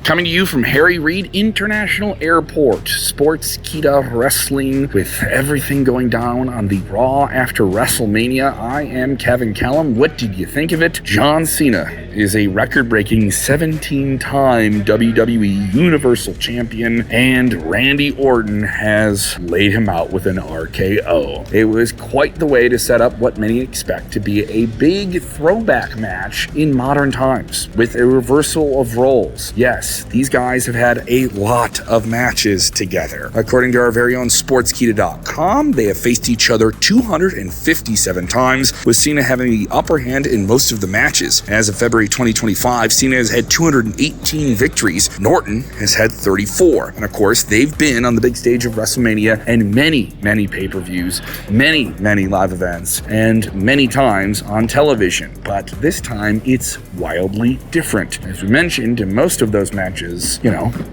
Coming to you from Harry Reid International Airport, Sportskeeda Wrestling, with everything going down on the Raw after WrestleMania. I am Kevin Kellum. What did you think of it? John Cena is a record-breaking 17-time WWE Universal Champion, and Randy Orton has laid him out with an RKO. It was quite the way to set up what many expect to be a big throwback match in modern times, with a reversal of roles. Yes, these guys have had a lot of matches together. According to our very own Sportskeeda.com, they have faced each other 257 times, with Cena having the upper hand in most of the matches. As of February 2025, Cena has had 218 victories. Orton has had 34. And of course, they've been on the big stage of WrestleMania and many pay-per-views, many live events, and many times on television. But this time, it's wildly different. As we mentioned, in most of those matches,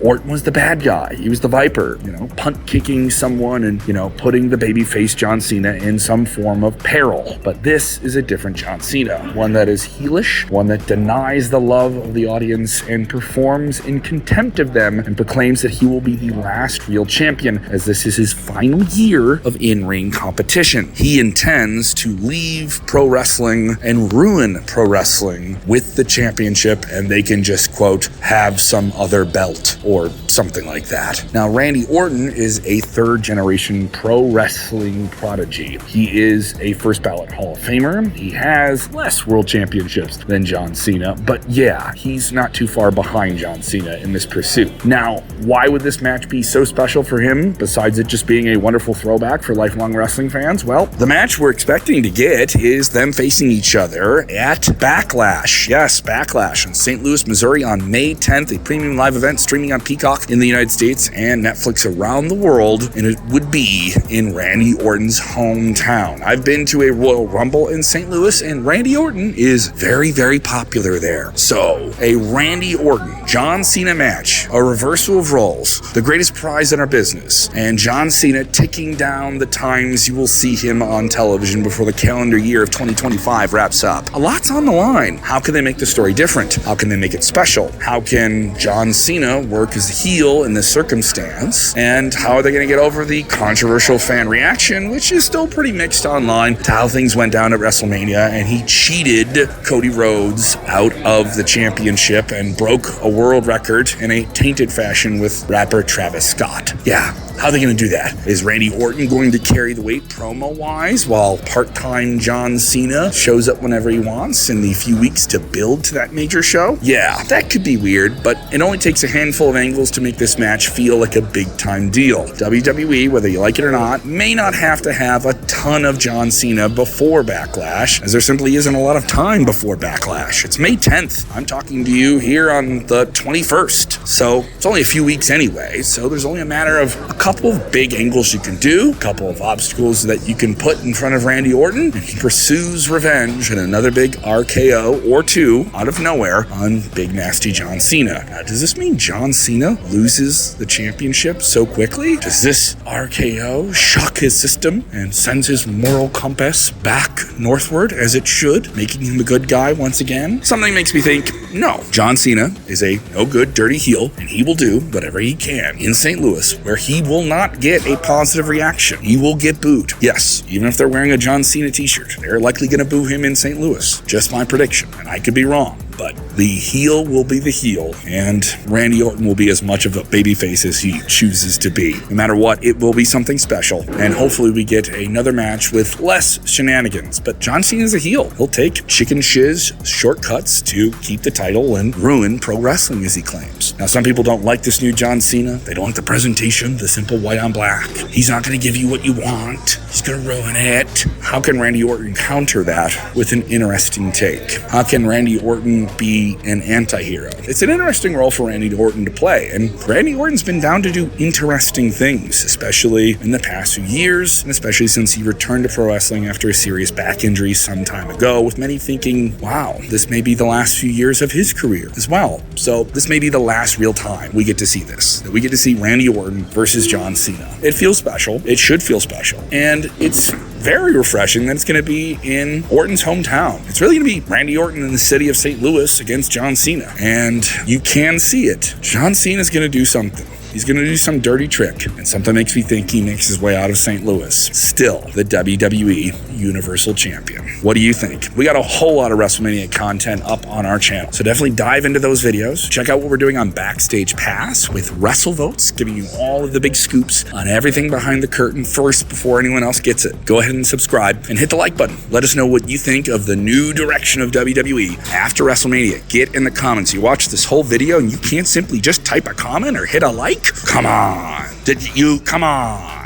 Orton was the bad guy. He was the Viper, punt kicking someone and, putting the babyface John Cena in some form of peril. But this is a different John Cena, one that is heelish, one that denies the love of the audience and performs in contempt of them, and proclaims that he will be the last real champion, as this is his final year of in-ring competition. He intends to leave pro wrestling and ruin pro wrestling with the championship, and they can just, quote, have some other belt or something like that. Now, Randy Orton is a third-generation pro wrestling prodigy. He is a first-ballot Hall of Famer. He has less world championships than John Cena, but yeah, he's not too far behind John Cena in this pursuit. Now, why would this match be so special for him, besides it just being a wonderful throwback for lifelong wrestling fans? Well, the match we're expecting to get is them facing each other at Backlash. Yes, Backlash in St. Louis, Missouri on May 10th, a premium live event streaming on Peacock in the United States and Netflix around the world, and it would be in Randy Orton's hometown. I've been to a Royal Rumble in St. Louis, and Randy Orton is very popular there. So, a Randy Orton, John Cena match, a reversal of roles, the greatest prize in our business, and John Cena ticking down the times you will see him on television before the calendar year of 2025 wraps up. A lot's on the line. How can they make the story different? How can they make it special? How can John Cena work as a heel in this circumstance? And how are they going to get over the controversial fan reaction, which is still pretty mixed online, to how things went down at WrestleMania, and he cheated Cody Rhodes out of the championship and broke a world record in a tainted fashion with rapper Travis Scott. Yeah, how are they going to do that? Is Randy Orton going to carry the weight promo-wise while part-time John Cena shows up whenever he wants in the few weeks to build to that major show? Yeah, that could be weird, but it only takes a handful of angles to make this match feel like a big-time deal. WWE, whether you like it or not, may not have to have a ton of John Cena before Backlash, as there simply isn't a lot of time before Backlash. It's May 10th. I'm talking to you here on the 21st, so it's only a few weeks anyway, so there's only a matter of a couple of big angles you can do, a couple of obstacles that you can put in front of Randy Orton, and he pursues revenge in another big RKO or two out of nowhere on Big Nasty John Cena. Now, does this mean John Cena loses the championship so quickly? Does this RKO shock his system and sends his moral compass back northward as it should, making him a good guy once again? Something makes me think, no. John Cena is a no-good, dirty heel, and he will do whatever he can in St. Louis, where he will not get a positive reaction. He will get booed. Yes, even if they're wearing a John Cena t-shirt, they're likely going to boo him in St. Louis. Just my prediction, and I could be wrong. But the heel will be the heel, and Randy Orton will be as much of a babyface as he chooses to be. No matter what, it will be something special, and hopefully we get another match with less shenanigans. But John Cena's a heel. He'll take chicken shiz shortcuts to keep the title and ruin pro wrestling, as he claims. Now, some people don't like this new John Cena. They don't like the presentation, the simple white on black. He's not going to give you what you want. He's going to ruin it. How can Randy Orton counter that with an interesting take? How can Randy Orton be an anti-hero? It's an interesting role for Randy Orton to play, and Randy Orton's been down to do interesting things, especially in the past few years, and especially since he returned to pro wrestling after a serious back injury some time ago, with many thinking, wow, this may be the last few years of his career as well. So this may be the last real time we get to see this, that we get to see Randy Orton versus John Cena. It feels special. It should feel special. And it's very refreshing that it's going to be in Orton's hometown. It's really going to be Randy Orton in the city of St. Louis against John Cena. And you can see it. John Cena's going to do something. He's going to do some dirty trick, and something makes me think he makes his way out of St. Louis. Still, the WWE Universal Champion. What do you think? We got a whole lot of WrestleMania content up on our channel, so definitely dive into those videos. Check out what we're doing on Backstage Pass with WrestleVotes, giving you all of the big scoops on everything behind the curtain first before anyone else gets it. Go ahead and subscribe and hit the like button. Let us know what you think of the new direction of WWE after WrestleMania. Get in the comments. You watch this whole video and you can't simply just type a comment or hit a like? Come on. Come on.